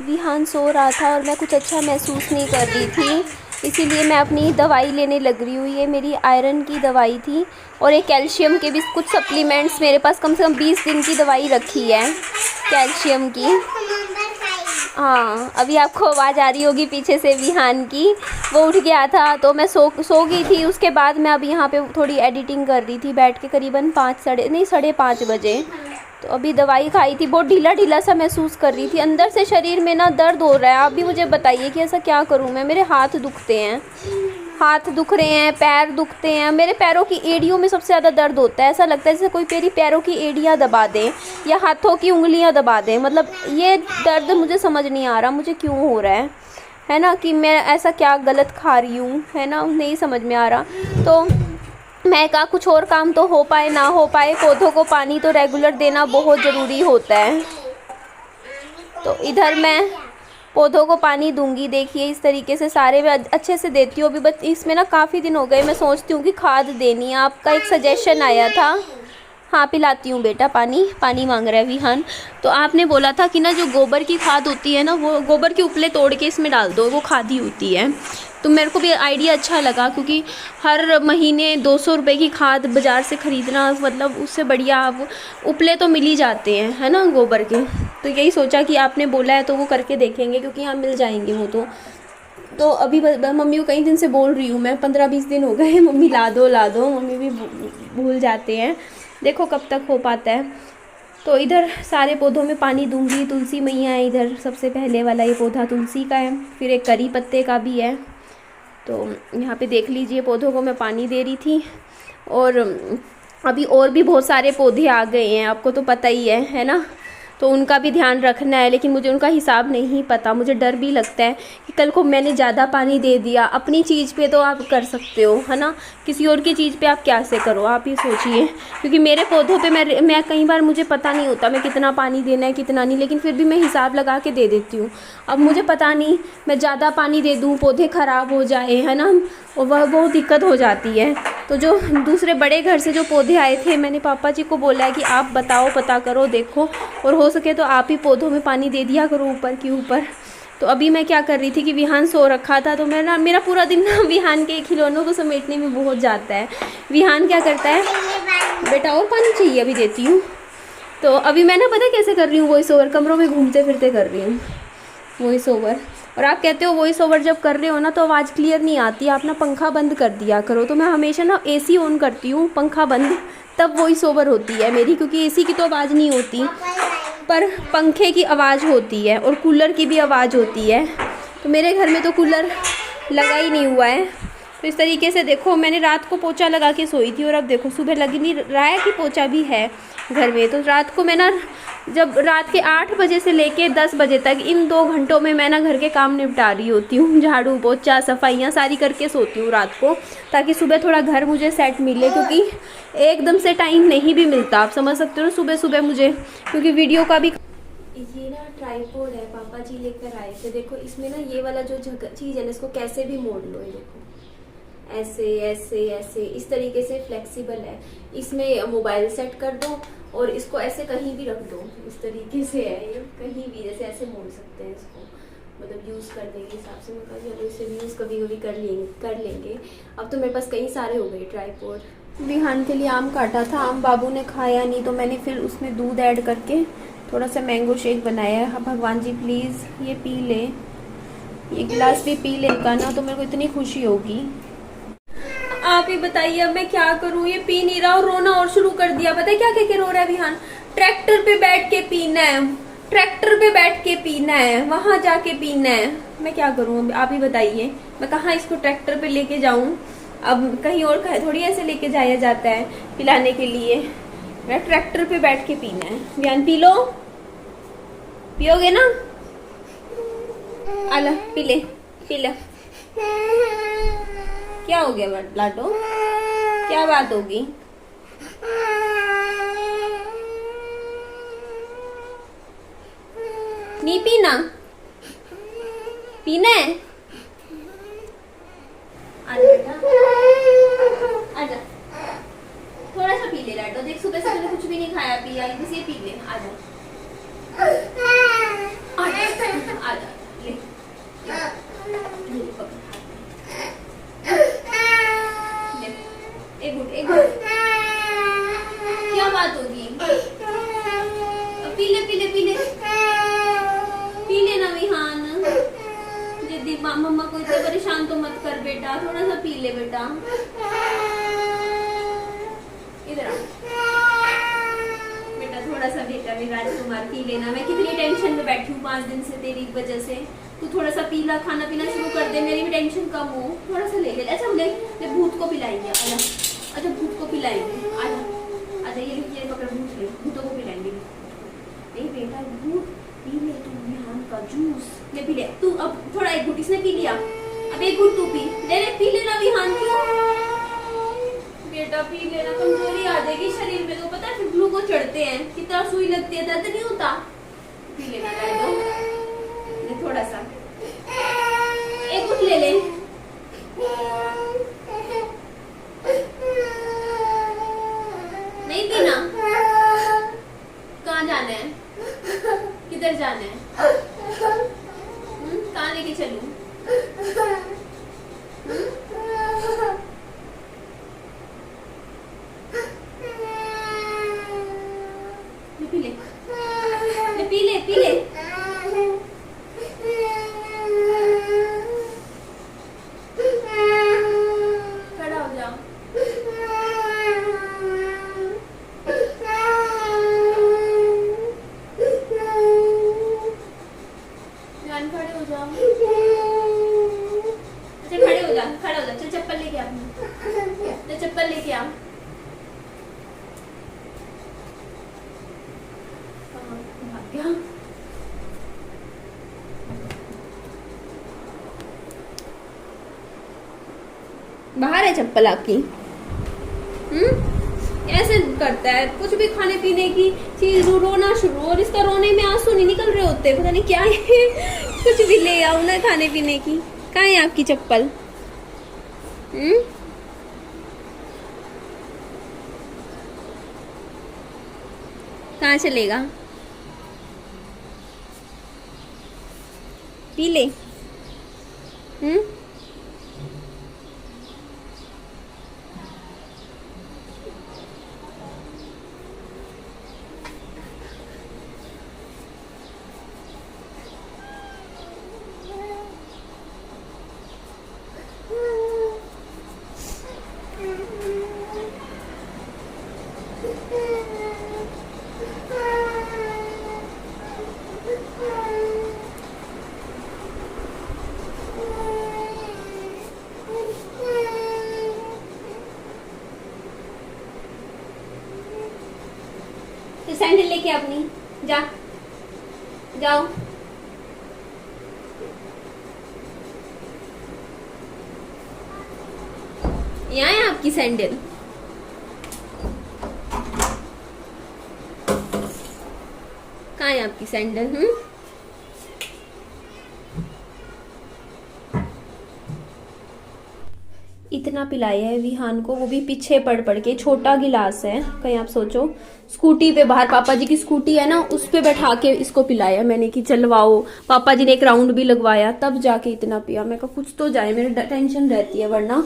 विहान सो रहा था और मैं कुछ अच्छा महसूस नहीं कर रही थी, इसीलिए मैं अपनी दवाई लेने लग रही हूँ। ये मेरी आयरन की दवाई थी और एक कैल्शियम के भी कुछ सप्लीमेंट्स मेरे पास कम से कम 20 दिन की दवाई रखी है कैल्शियम की। हाँ, अभी आपको आवाज़ आ रही होगी पीछे से विहान की, वो उठ गया था तो मैं सो गई थी। उसके बाद मैं अभी यहाँ पे थोड़ी एडिटिंग कर रही थी बैठ के, करीबन 5:30 बजे। तो अभी दवाई खाई थी, बहुत ढीला ढीला सा महसूस कर रही थी, अंदर से शरीर में ना दर्द हो रहा है। आप भी मुझे बताइए कि ऐसा क्या करूँ मैं। मेरे हाथ दुखते हैं, हाथ दुख रहे हैं, पैर दुखते हैं। मेरे पैरों की एड़ियों में सबसे ज़्यादा दर्द होता है, ऐसा लगता है जैसे कोई मेरी पैरों की एड़ियाँ दबा दे या हाथों की उंगलियाँ दबा दें। मतलब ये दर्द मुझे समझ नहीं आ रहा मुझे क्यों हो रहा है ना, कि मैं ऐसा क्या गलत खा रही हूँ, है ना, नहीं समझ में आ रहा। तो मैं कहा कुछ और काम तो हो पाए ना हो पाए, पौधों को पानी तो रेगुलर देना बहुत ज़रूरी होता है। तो इधर मैं पौधों को पानी दूंगी, देखिए इस तरीके से सारे मैं अच्छे से देती हूँ। अभी बस इसमें ना काफ़ी दिन हो गए, मैं सोचती हूँ कि खाद देनी है। आपका एक सजेशन आया था। हाँ, पिलाती हूँ बेटा, पानी मांग रहा है विहान। तो आपने बोला था कि ना जो गोबर की खाद होती है ना, वो गोबर के उपले तोड़ के इसमें डाल दो, वो खाद ही होती है। तो मेरे को भी आइडिया अच्छा लगा, क्योंकि हर महीने 200 रुपये की खाद बाज़ार से ख़रीदना, मतलब उससे बढ़िया आप उपले तो मिल ही जाते हैं, है ना, गोबर के। तो यही सोचा कि आपने बोला है तो वो करके देखेंगे, क्योंकि यहाँ मिल जाएंगे वो तो अभी मम्मी को कई दिन से बोल रही हूँ मैं, 15-20 दिन हो गए मम्मी ला दो, मम्मी भी भूल जाते हैं। देखो कब तक हो पाता है। तो इधर सारे पौधों में पानी दूंगी। तुलसी मैया है इधर, सबसे पहले वाला ये पौधा तुलसी का है, फिर एक करी पत्ते का भी है। तो यहाँ पे देख लीजिए पौधों को मैं पानी दे रही थी। और अभी और भी बहुत सारे पौधे आ गए हैं, आपको तो पता ही है ना, तो उनका भी ध्यान रखना है। लेकिन मुझे उनका हिसाब नहीं पता, मुझे डर भी लगता है कि कल को मैंने ज़्यादा पानी दे दिया। अपनी चीज़ पे तो आप कर सकते हो, है ना, किसी और की चीज़ पे आप क्या से करो, आप ही सोचिए। क्योंकि मेरे पौधों पे मैं कई बार मुझे पता नहीं होता मैं कितना पानी देना है कितना नहीं, लेकिन फिर भी मैं हिसाब लगा के दे देती हूँ। अब मुझे पता नहीं मैं ज़्यादा पानी दे दूँ, पौधे ख़राब हो जाए, है ना, और वह बहुत दिक्कत हो जाती है। तो जो दूसरे बड़े घर से जो पौधे आए थे, मैंने पापा जी को बोला है कि आप बताओ, पता करो, देखो, और हो सके तो आप ही पौधों में पानी दे दिया करो ऊपर के ऊपर। तो अभी मैं क्या कर रही थी कि विहान सो रखा था, तो मेरा पूरा दिन ना विहान के खिलौनों को समेटने में बहुत जाता है। विहान क्या करता है, बेटा और पानी चाहिए, अभी देती हूँ। तो अभी मैं ना पता कैसे कर रही हूँ, वॉइस ओवर कमरों में घूमते फिरते कर रही हूँ वॉइस ओवर। और आप कहते हो वॉइस ओवर जब कर रहे हो ना तो आवाज़ क्लियर नहीं आती, आप ना पंखा बंद कर दिया करो। तो मैं हमेशा ना एसी ऑन करती हूँ, पंखा बंद, तब वॉइस ओवर होती है मेरी, क्योंकि एसी की तो आवाज़ नहीं होती, पर पंखे की आवाज़ होती है और कूलर की भी आवाज़ होती है। तो मेरे घर में तो कूलर लगा ही नहीं हुआ है। तो इस तरीके से देखो, मैंने रात को पोछा लगा के सोई थी और अब देखो सुबह लग नहीं रहा है कि पोछा भी है घर में। तो रात को मैं ना, जब रात के 8 बजे से लेके 10 बजे तक, इन 2 घंटों में मैं ना घर के काम निपटा रही होती हूँ, झाड़ू पोछा सफाइयाँ सारी करके सोती हूँ रात को, ताकि सुबह थोड़ा घर मुझे सेट मिले। क्योंकि एकदम से टाइम नहीं भी मिलता, आप समझ सकते हो, सुबह सुबह मुझे, क्योंकि वीडियो का भी। ये ना ट्राइपॉड है, पापा जी लेकर आए थे। देखो इसमें ना ये वाला जो चीज़ है ना, इसको कैसे भी मोड़ लो, ये देखो ऐसे ऐसे ऐसे, इस तरीके से फ्लेक्सिबल है। इसमें मोबाइल सेट कर दो और इसको ऐसे कहीं भी रख दो, इस तरीके से है ये, कहीं भी जैसे ऐसे मोड़ सकते हैं इसको, मतलब यूज़ करने के हिसाब से। मैं कभी अब इसे यूज़ कभी कभी कर लेंगे। अब तो मेरे पास कई सारे हो गए ट्राइपॉड। विहान के लिए आम काटा था, आम बाबू ने खाया नहीं, तो मैंने फिर उसमें दूध ऐड करके थोड़ा सा मैंगो शेक बनाया है। भगवान जी प्लीज़ ये पी ले, ये गिलास भी पी लेगा ना तो मेरे को इतनी खुशी होगी। आप ही बताइए अब मैं क्या करूं, ये पी नहीं रहा और रोना और शुरू कर दिया। पता है क्या कह के रो रहा है विहान, ट्रैक्टर पे बैठ के पीना है, ट्रैक्टर पे बैठ के पीना है, वहां जाके पीना है। मैं क्या करूं, आप ही बताइए, मैं कहाँ इसको ट्रैक्टर पे लेके जाऊं। अब कहीं और थोड़ी ऐसे लेके जाया जाता है पिलाने के लिए, मैं ट्रैक्टर पे बैठ के पीना है। विहान पी लो, पियोगे ना, आला पी ले, पी ले। क्या हो गया लाडो, क्या बात होगी, नहीं पीना, पीना है, आजा बेटा, आजा, थोड़ा सा पी ले लाडो। देख सुबह से कुछ भी नहीं खाया पिया, बस ये पी ले, आजा, आजा, आजा। मम्मा को इतना परेशान तो मत कर बेटा, थोड़ा सा पी ले बेटा। इधर आ बेटा, थोड़ा सा बेटा मेरा राजकुमार पी लेना। मैं कितनी टेंशन में बैठी हूँ 5 दिन से तेरी वजह से। तू थोड़ा सा पीला, खाना पीना शुरू कर दे, मेरी भी टेंशन कम हो। थोड़ा सा ले ले। अच्छा ले भूत को पिलाएंगे। आजा, अच्छा भूत को पिलाएंगे। आजा आजा, ये पकड़ भूत ले, भूतों को पिलाएंगे। नहीं बेटा भूत पी ले तू विहान का जूस, ले पी ले तू। अब थोड़ा एक घूट इसने पी लिया, अब एक घूट तू पी ले। पी लेना विहान, क्यों बेटा पी लेना, कमजोरी आ जाएगी शरीर में। तो पता है फिर ग्लूकोज चढ़ते हैं, कितना सुई लगती है, दर्द नहीं होता। पी लेना दो, थोड़ा सा एक घूट ले ले। नहीं पीना, कहाँ जाना है, किधर जाना है, कहाँ लेके चलूं? पी ले, पी ले, पी ले। खड़ा हो जाओ। खड़े हो जाओ। अच्छा खड़े हो जा, खड़े हो जा। चल चप्पल लेके आ, तो चप्पल लेके आ। भाग गया। बाहर है चप्पल आपकी। ऐसे करता है, कुछ भी खाने पीने की चीज रोना शुरू, और इसका रोने में आंसू नहीं निकल रहे होते, पता नहीं क्या है। कुछ भी ले आओ ना खाने पीने की। कहाँ है आपकी चप्पल? कहाँ चलेगा? पी ले। तो सैंडल लेके अपनी जा, जाओ। यहाँ है आपकी सैंडल। कहाँ है आपकी सैंडल? इतना पिलाया है विहान को, वो भी पीछे पड़ पड़ के। छोटा गिलास है, कहीं आप सोचो स्कूटी पे, बाहर पापा जी की स्कूटी है ना, उस पे बैठा के इसको पिलाया मैंने कि चलवाओ। पापा जी ने एक राउंड भी लगवाया, तब जाके इतना पिया। मैं कहा कुछ तो जाए, मेरे टेंशन रहती है वरना।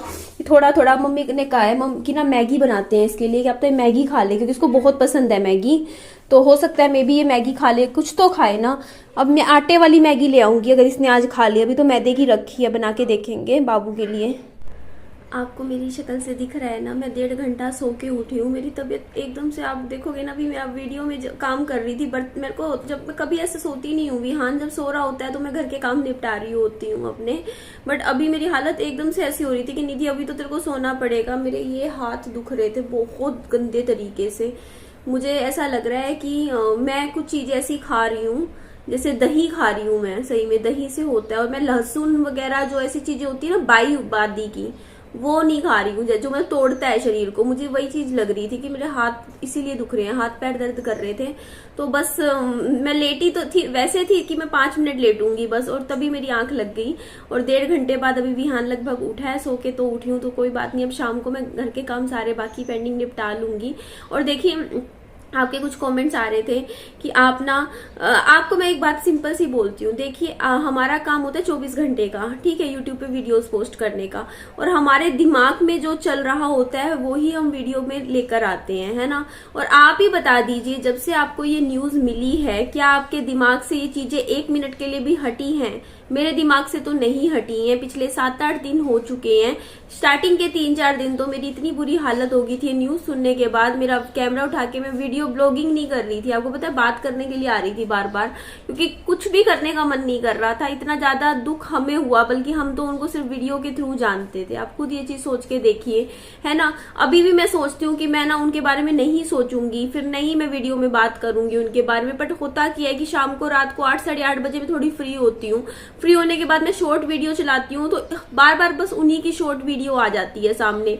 थोड़ा थोड़ा मम्मी ने कहा है मम्मी की ना मैगी बनाते हैं इसके लिए, कि अब तो मैगी खा ले, क्योंकि इसको बहुत पसंद है मैगी। तो हो सकता है मे बी ये मैगी खा ले, कुछ तो खाए ना। अब मैं आटे वाली मैगी ले आऊंगी अगर इसने आज खा लिया। अभी तो मैदे की रखी है, बना के देखेंगे बाबू के लिए। आपको मेरी शक्ल से दिख रहा है ना, मैं 1.5 घंटा सो के उठी हूँ। मेरी तबीयत एकदम से, आप देखोगे ना, भी मैं आप वीडियो में काम कर रही थी, बट मेरे को जब मैं कभी ऐसे सोती नहीं हूँ। विहान जब सो रहा होता है तो मैं घर के काम निपटा रही होती हूँ अपने, बट अभी मेरी हालत एकदम से ऐसी हो रही थी कि निधि अभी तो तेरे को सोना पड़ेगा। मेरे ये हाथ दुख रहे थे बहुत गंदे तरीके से। मुझे ऐसा लग रहा है कि मैं कुछ चीज ऐसी खा रही हूँ, जैसे दही खा रही हूँ मैं, सही में दही से होता है। और मैं लहसुन वगैरह जो ऐसी चीजें होती है ना बाई बादी की, वो नहीं खा रही हूँ, जो मतलब तोड़ता है शरीर को। मुझे वही चीज लग रही थी कि मेरे हाथ इसीलिए दुख रहे हैं, हाथ पैर दर्द कर रहे थे। तो बस मैं लेटी तो थी, वैसे थी कि मैं 5 मिनट लेटूंगी बस, और तभी मेरी आंख लग गई। और 1.5 घंटे बाद अभी विहान लगभग उठा है, सो के तो उठी हूँ, तो कोई बात नहीं। अब शाम को मैं घर के काम सारे बाकी पेंडिंग निपटा लूंगी। और देखिए आपके कुछ कमेंट्स आ रहे थे कि आप ना आपको मैं एक बात सिंपल सी बोलती हूँ। देखिए हमारा काम होता है 24 घंटे का, ठीक है, यूट्यूब पे वीडियोस पोस्ट करने का, और हमारे दिमाग में जो चल रहा होता है वो ही हम वीडियो में लेकर आते हैं, है ना। और आप ही बता दीजिए, जब से आपको ये न्यूज मिली है, क्या आपके दिमाग से ये चीजें 1 मिनट के लिए भी हटी हैं? मेरे दिमाग से तो नहीं हटी हैं। पिछले 7-8 दिन हो चुके हैं। स्टार्टिंग के 3-4 दिन तो मेरी इतनी बुरी हालत हो गई थी न्यूज सुनने के बाद, मेरा कैमरा उठा के मैं वीडियो ब्लॉगिंग नहीं कर रही थी। आपको पता है, बात करने के लिए आ रही थी बार बार, क्योंकि कुछ भी करने का मन नहीं कर रहा था। इतना ज्यादा दुख हमें हुआ, बल्कि हम तो उनको सिर्फ वीडियो के थ्रू जानते थे। आप खुद ये चीज सोच के देखिए, है ना। अभी भी मैं सोचती हूँ कि मैं ना उनके बारे में नहीं सोचूंगी, फिर नहीं मैं वीडियो में बात करूंगी उनके बारे में। बट होता क्या है कि शाम को, रात को 8-8:30 बजे में थोड़ी फ्री होती हूँ। फ्री होने के बाद मैं शॉर्ट वीडियो चलाती हूँ, तो बार बार बस उन्हीं की शॉर्ट वीडियो आ जाती है सामने।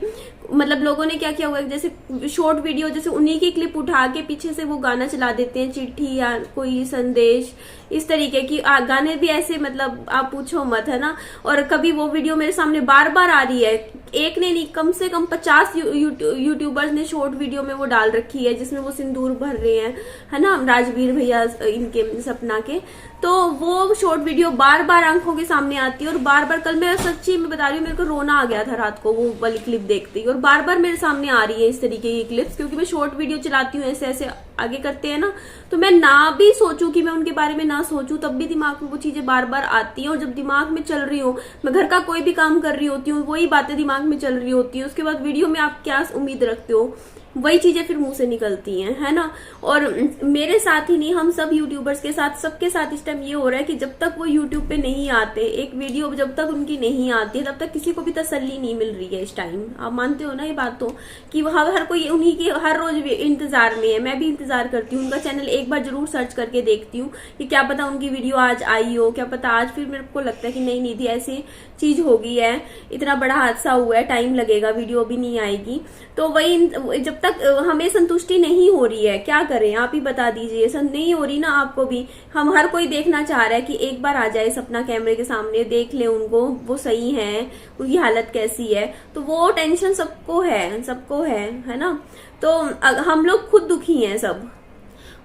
मतलब लोगों ने क्या किया हुआ है, जैसे शॉर्ट वीडियो, जैसे उन्हीं की क्लिप उठा के पीछे से वो गाना चला देते हैं, चिट्ठी या कोई संदेश, इस तरीके की गाने भी ऐसे, मतलब आप पूछो मत, है ना। और कभी वो वीडियो मेरे सामने बार बार आ रही है, एक ने नहीं, कम से कम 50 यूट्यूबर्स ने शॉर्ट वीडियो में वो डाल रखी है, जिसमें वो सिंदूर भर रहे हैं, है ना, राजवीर भैया इनके सपना के। तो वो शॉर्ट वीडियो बार बार आंखों के सामने आती है, और बार बार, कल मैं सच्ची में बता रही हूँ, मेरे को रोना आ गया था रात को वो वाली क्लिप देखते ही। और बार बार मेरे सामने आ रही है इस तरीके की क्लिप्स, क्योंकि मैं शॉर्ट वीडियो चलाती हूँ, ऐसे ऐसे आगे करते हैं ना, तो मैं ना भी सोचूं कि मैं उनके बारे में ना सोचूं, तब भी दिमाग में वो चीजें बार बार आती हैं। और जब दिमाग में चल रही हूँ, मैं घर का कोई भी काम कर रही होती हूँ, वही बातें दिमाग में चल रही होती है, उसके बाद वीडियो में आप क्या उम्मीद रखते हो, वही चीजें फिर मुंह से निकलती हैं, है ना। और मेरे साथ ही नहीं, हम सब यूट्यूबर्स के साथ, सबके साथ इस टाइम ये हो रहा है कि जब तक वो यूट्यूब पे नहीं आते, एक वीडियो जब तक उनकी नहीं आती है, तब तक किसी को भी तसल्ली नहीं मिल रही है इस टाइम। आप मानते हो ना ये बात, तो कि हर कोई उन्हीं की हर रोज इंतजार में है। मैं भी इंतजार करती हूँ, उनका चैनल एक बार जरूर सर्च करके देखती हूँ कि क्या पता उनकी वीडियो आज आई हो, क्या पता आज, फिर मेरे को लगता है कि नहीं निधि ऐसी चीज हो गई है, इतना बड़ा हादसा हुआ है, टाइम लगेगा, वीडियो भी नहीं आएगी। तो वही, जब तक हमें संतुष्टि नहीं हो रही है, क्या करें आप ही बता दीजिए। नहीं हो रही ना आपको भी, हम हर कोई देखना चाह रहा है कि एक बार आ जाए सपना कैमरे के सामने, देख ले उनको, वो सही है, उनकी हालत कैसी है। तो वो टेंशन सबको है, सबको है ना। तो हम लोग खुद दुखी हैं सब।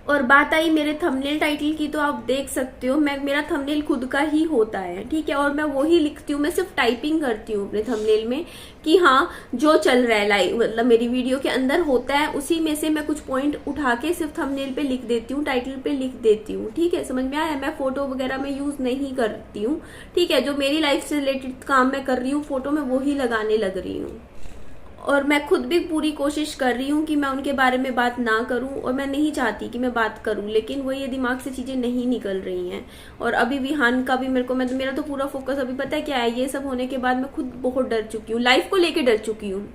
और बात आई मेरे थंबनेल टाइटल की, तो आप देख सकते हो मेरा थंबनेल खुद का ही होता है, ठीक है, और मैं वही लिखती हूँ। मैं सिर्फ टाइपिंग करती हूँ अपने थंबनेल में कि हाँ जो चल रहा है लाइव, मतलब मेरी वीडियो के अंदर होता है, उसी में से मैं कुछ पॉइंट उठा के सिर्फ थंबनेल पे लिख देती हूँ, टाइटल पे लिख देती हूँ, ठीक है, समझ में आया। मैं फोटो वगैरह में यूज नहीं करती हूँ, ठीक है। जो मेरी लाइफ से रिलेटेड काम मैं कर रही हूँ, फोटो में वो ही लगाने लग रही हूँ। और मैं खुद भी पूरी कोशिश कर रही हूँ कि मैं उनके बारे में बात ना करूँ, और मैं नहीं चाहती कि मैं बात करूँ, लेकिन वो ये दिमाग से चीजें नहीं निकल रही हैं। और अभी विहान का भी मेरा तो पूरा फोकस अभी पता है क्या है, ये सब होने के बाद मैं खुद बहुत डर चुकी हूँ, लाइफ को लेके डर चुकी हूँ।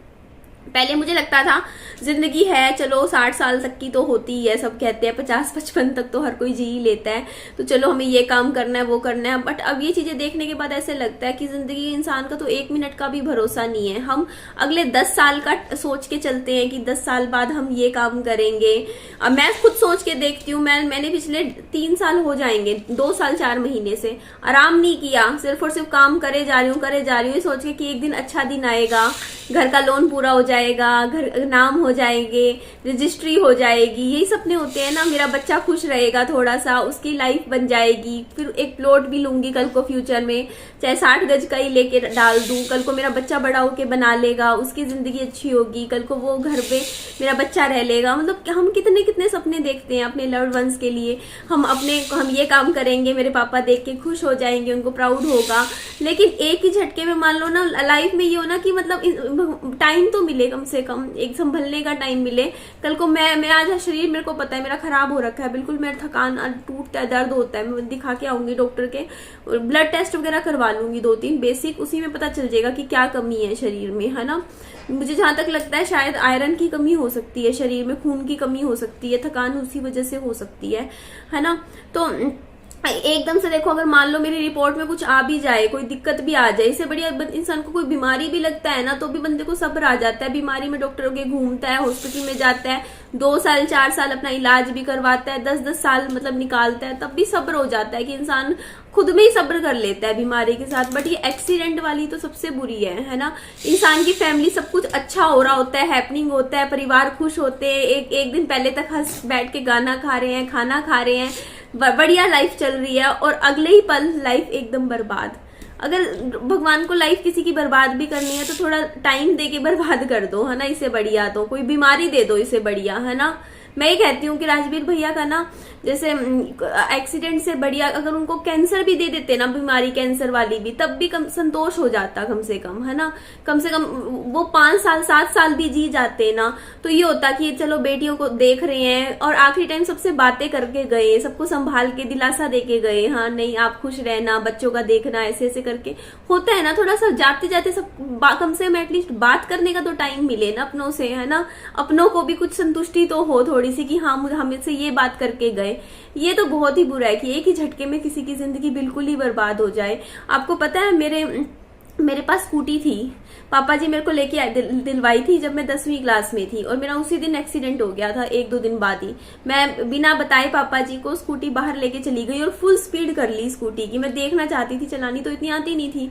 पहले मुझे लगता था जिंदगी है, चलो 60 साल तक की तो होती ही है, सब कहते हैं 50-55 तक तो हर कोई जी ही लेता है, तो चलो हमें ये काम करना है, वो करना है। बट अब ये चीजें देखने के बाद ऐसे लगता है कि जिंदगी इंसान का तो 1 मिनट का भी भरोसा नहीं है। हम अगले 10 साल का सोच के चलते हैं कि 10 साल बाद हम ये काम करेंगे। अब मैं खुद सोच के देखती हूँ, मैंने पिछले 3 साल हो जाएंगे, 2 साल 4 महीने से आराम नहीं किया, सिर्फ और सिर्फ काम करे जा रही हूँ, सोच के कि एक दिन अच्छा दिन आएगा, घर का लोन पूरा हो जाएगा, घर नाम हो जाएंगे, रजिस्ट्री हो जाएगी, यही सपने होते हैं ना। मेरा बच्चा खुश रहेगा थोड़ा सा, उसकी लाइफ बन जाएगी, फिर एक प्लॉट भी लूंगी कल को फ्यूचर में, चाहे 60 गज का ही लेके डाल दूं, कल को मेरा बच्चा बड़ा होके बना लेगा, उसकी जिंदगी अच्छी होगी, कल को वो घर पे मेरा बच्चा रह लेगा। मतलब हम कितने कितने सपने देखते हैं अपने लव्ड वंस के लिए। हम ये काम करेंगे, मेरे पापा देख के खुश हो जाएंगे, उनको प्राउड होगा। लेकिन एक ही झटके में मान लो ना, लाइफ में ये हो ना कि मतलब टाइम तो मिले, कम से कम एक संभलने का टाइम मिले। कल को मैं आज शरीर, मेरे को पता है मेरा खराब हो रखा है, बिल्कुल मेरा थकान टूटता है, दर्द होता है, मैं दिखा के आऊंगी डॉक्टर के, ब्लड टेस्ट वगैरह करवा लूंगी 2-3 बेसिक, उसी में पता चल जाएगा कि क्या कमी है शरीर में, है ना। मुझे जहां तक लगता है शायद आयरन की कमी हो सकती है शरीर में, खून की कमी हो सकती है, थकान उसी वजह से हो सकती है ना। तो एकदम से देखो, अगर मान लो मेरी रिपोर्ट में कुछ आ भी जाए, कोई दिक्कत भी आ जाए, इससे बढ़िया इंसान को कोई बीमारी भी लगता है ना तो भी बंदे को सब्र आ जाता है। बीमारी में डॉक्टरों के घूमता है, हॉस्पिटल में जाता है, 2 साल 4 साल अपना इलाज भी करवाता है, 10-10 साल मतलब निकालता है, तब भी सब्र हो जाता है कि इंसान खुद में ही सब्र कर लेता है बीमारी के साथ। बट ये एक्सीडेंट वाली तो सबसे बुरी है ना। इंसान की फैमिली सब कुछ अच्छा हो रहा होता है, हैपनिंग होता है, परिवार खुश होते हैं, एक दिन पहले तक हंस बैठ के गाना खा रहे हैं, खाना खा रहे हैं, बढ़िया लाइफ चल रही है, और अगले ही पल लाइफ एकदम बर्बाद। अगर भगवान को लाइफ किसी की बर्बाद भी करनी है तो थोड़ा टाइम दे के बर्बाद कर दो, है ना। इससे बढ़िया तो कोई बीमारी दे दो, इससे बढ़िया, है ना। मैं ये कहती हूँ कि राजवीर भैया का ना जैसे एक्सीडेंट से बढ़िया अगर उनको कैंसर भी दे देते ना, बीमारी कैंसर वाली भी, तब भी कम संतोष हो जाता कम से कम, है ना। कम से कम वो 5 साल 7 साल भी जी जाते ना, तो ये होता कि चलो बेटियों को देख रहे हैं, और आखिरी टाइम सबसे बातें करके गए, सबको संभाल के दिलासा दे के गए, हाँ नहीं आप खुश रहना, बच्चों का देखना, ऐसे ऐसे करके होता है ना। थोड़ा सा जाते जाते सब कम से कम एटलीस्ट बात करने का तो टाइम मिले ना अपनों से, है ना। अपनों को भी कुछ संतुष्टि तो हो थोड़ी सी कि हाँ हमें से ये बात करके गए। ये तो बहुत ही बुरा है कि एक ही झटके में किसी की जिंदगी बिल्कुल ही बर्बाद हो जाए। आपको पता है मेरे पास स्कूटी थी, पापा जी मेरे को लेके आए, दिलवाई थी जब मैं 10वीं क्लास में थी, और मेरा उसी दिन एक्सीडेंट हो गया था, 1-2 दिन बाद ही। मैं बिना बताए पापा जी को स्कूटी बाहर लेके चली गई और फुल स्पीड कर ली स्कूटी की। मैं देखना चाहती थी, चलानी तो इतनी आती नहीं थी।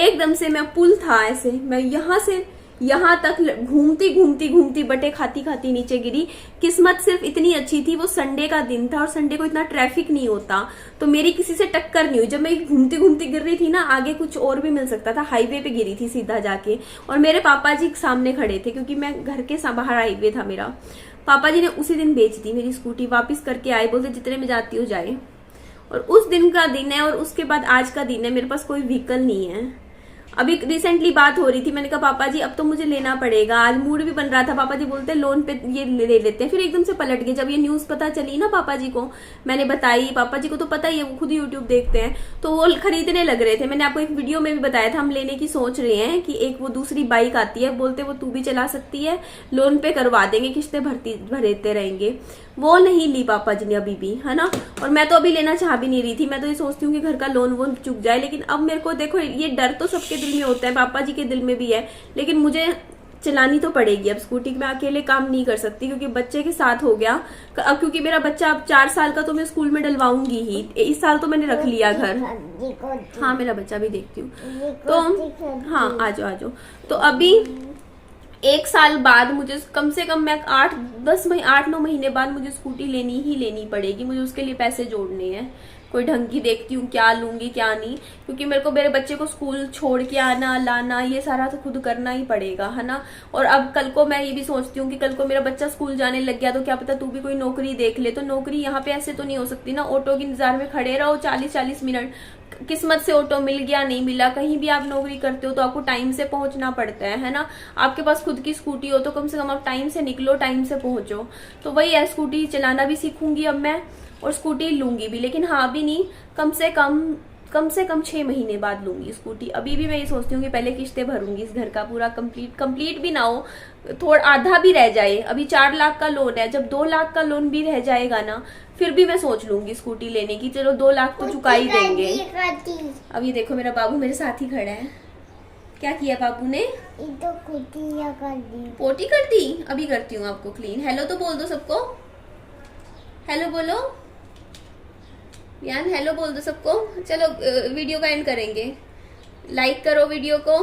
एकदम से मैं पुल था ऐसे, मैं यहाँ से यहाँ तक घूमती घूमती घूमती बटे खाती खाती नीचे गिरी। किस्मत सिर्फ इतनी अच्छी थी, वो संडे का दिन था और संडे को इतना ट्रैफिक नहीं होता, तो मेरी किसी से टक्कर नहीं हुई। जब मैं घूमती घूमती गिर रही थी ना, आगे कुछ और भी मिल सकता था, हाईवे पे गिरी थी सीधा जाके, और मेरे पापा जी सामने खड़े थे क्योंकि मैं घर के बाहर हाईवे था मेरा। पापा जी ने उसी दिन बेच दी मेरी स्कूटी, वापिस करके आए, बोलते जितने में जाती हो जाए। और उस दिन का दिन है, और उसके बाद आज का दिन है, मेरे पास कोई व्हीकल नहीं है। अभी रिसेंटली बात हो रही थी, मैंने कहा पापा जी अब तो मुझे लेना पड़ेगा, आज मूड भी बन रहा था। पापा जी बोलते लोन पे ये ले लेते हैं, फिर एकदम से पलट गए। जब ये न्यूज पता चली ना पापा जी को, मैंने बताई, पापा जी को तो पता ही है, वो खुद यूट्यूब देखते हैं, तो वो खरीदने लग रहे थे। मैंने आपको एक वीडियो में भी बताया था, हम लेने की सोच रहे हैं कि एक वो दूसरी बाइक आती है, बोलते वो तू भी चला सकती है, लोन पे करवा देंगे, किस्तें भरते रहेंगे। वो नहीं ली पापा जी ने अभी भी, है ना। और मैं तो अभी लेना चाह भी नहीं रही थी, मैं तो ये सोचती हूँ कि घर का लोन वोन चुक जाए। लेकिन अब मेरे को देखो, ये डर तो सबके दिल में होता है, पापा जी के दिल में भी है, लेकिन मुझे चलानी तो पड़ेगी अब स्कूटी। मैं अकेले काम नहीं कर सकती क्योंकि बच्चे के साथ हो गया। अब क्योंकि मेरा बच्चा अब 4 साल का, तो मैं स्कूल में डलवाऊंगी ही। इस साल तो मैंने रख लिया घर। हाँ मेरा बच्चा भी देखती हूँ, तो हाँ आ जाओ। तो अभी 1 साल बाद मुझे कम से कम, मैं 8-9 महीने बाद मुझे स्कूटी लेनी पड़ेगी। मुझे उसके लिए पैसे जोड़ने हैं, कोई ढंग की देखती हूँ क्या लूंगी क्या नहीं, क्योंकि मेरे को मेरे बच्चे को स्कूल छोड़ के आना लाना ये सारा तो खुद करना ही पड़ेगा, है ना। और अब कल को मैं ये भी सोचती हूँ कि कल को मेरा बच्चा स्कूल जाने लग गया तो क्या पता तू भी कोई नौकरी देख ले। तो नौकरी यहाँ पे ऐसे तो नहीं हो सकती ना, ऑटो के इंतजार में खड़े रहो 40-40 मिनट, किस्मत से ऑटो मिल गया नहीं मिला। कहीं भी आप नौकरी करते हो तो आपको टाइम से पहुंचना पड़ता है ना। आपके पास खुद की स्कूटी हो तो कम से कम आप टाइम से निकलो, टाइम से पहुंचो। तो वही है, स्कूटी चलाना भी सीखूंगी अब मैं, और स्कूटी लूंगी भी, लेकिन हाँ अभी नहीं, कम से कम 6 महीने बाद लूंगी स्कूटी। अभी भी मैं ये सोचती हूँ कि पहले किस्तें भरूंगी इस घर का पूरा, कंप्लीट भी ना हो, थोड़ा आधा भी रह जाए। अभी 4 लाख का लोन है, जब 2 लाख का लोन भी रह जाएगा ना, फिर भी मैं सोच लूंगी स्कूटी लेने की। चलो 2 लाख तो चुका ही देंगे। अब ये देखो मेरा बाबू मेरे साथ ही खड़ा है। क्या किया बाबू ने? पोटी कर दी। अभी करती हूँ आपको क्लीन। हेलो तो बोल दो सबको, हेलो बोलो यान, हेलो बोल दो सबको। चलो वीडियो का एंड करेंगे, लाइक करो वीडियो को।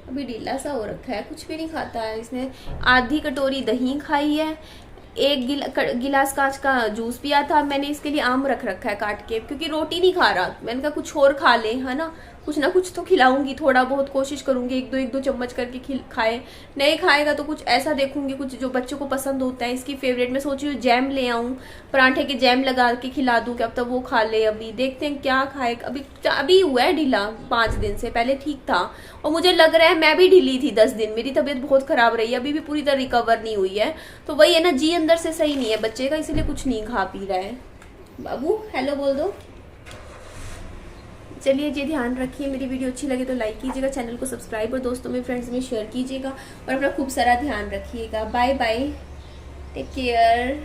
अभी ढीला सा हो रखा है, कुछ भी नहीं खाता है इसने। आधी कटोरी दही खाई है, 1 गिलास कांच का जूस पिया था। मैंने इसके लिए आम रख रखा है काट के, क्योंकि रोटी नहीं खा रहा। मैंने कहा कुछ और खा ले, है ना, कुछ ना कुछ तो खिलाऊंगी, थोड़ा बहुत कोशिश करूंगी 1-2 चम्मच करके खाए। नहीं खाएगा तो कुछ ऐसा देखूंगी, कुछ जो बच्चों को पसंद होता है। इसकी फेवरेट में सोची हूँ जैम ले आऊं, पराठे के जैम लगा के खिला दूं, कि अब तक वो खा ले। अभी देखते हैं क्या खाए। अभी हुआ है ढीला, 5 दिन से, पहले ठीक था। और मुझे लग रहा है मैं भी ढीली थी 10 दिन, मेरी तबीयत बहुत खराब रही है, अभी भी पूरी तरह रिकवर नहीं हुई है। तो वही है ना, जी अंदर से सही नहीं है बच्चे का, इसीलिए कुछ नहीं खा पी रहा है। बाबू हेलो बोल दो। चलिए जी, ध्यान रखिए। मेरी वीडियो अच्छी लगे तो लाइक कीजिएगा, चैनल को सब्सक्राइब और दोस्तों में फ्रेंड्स में शेयर कीजिएगा, और अपना खूब सारा ध्यान रखिएगा। Bye bye, take care.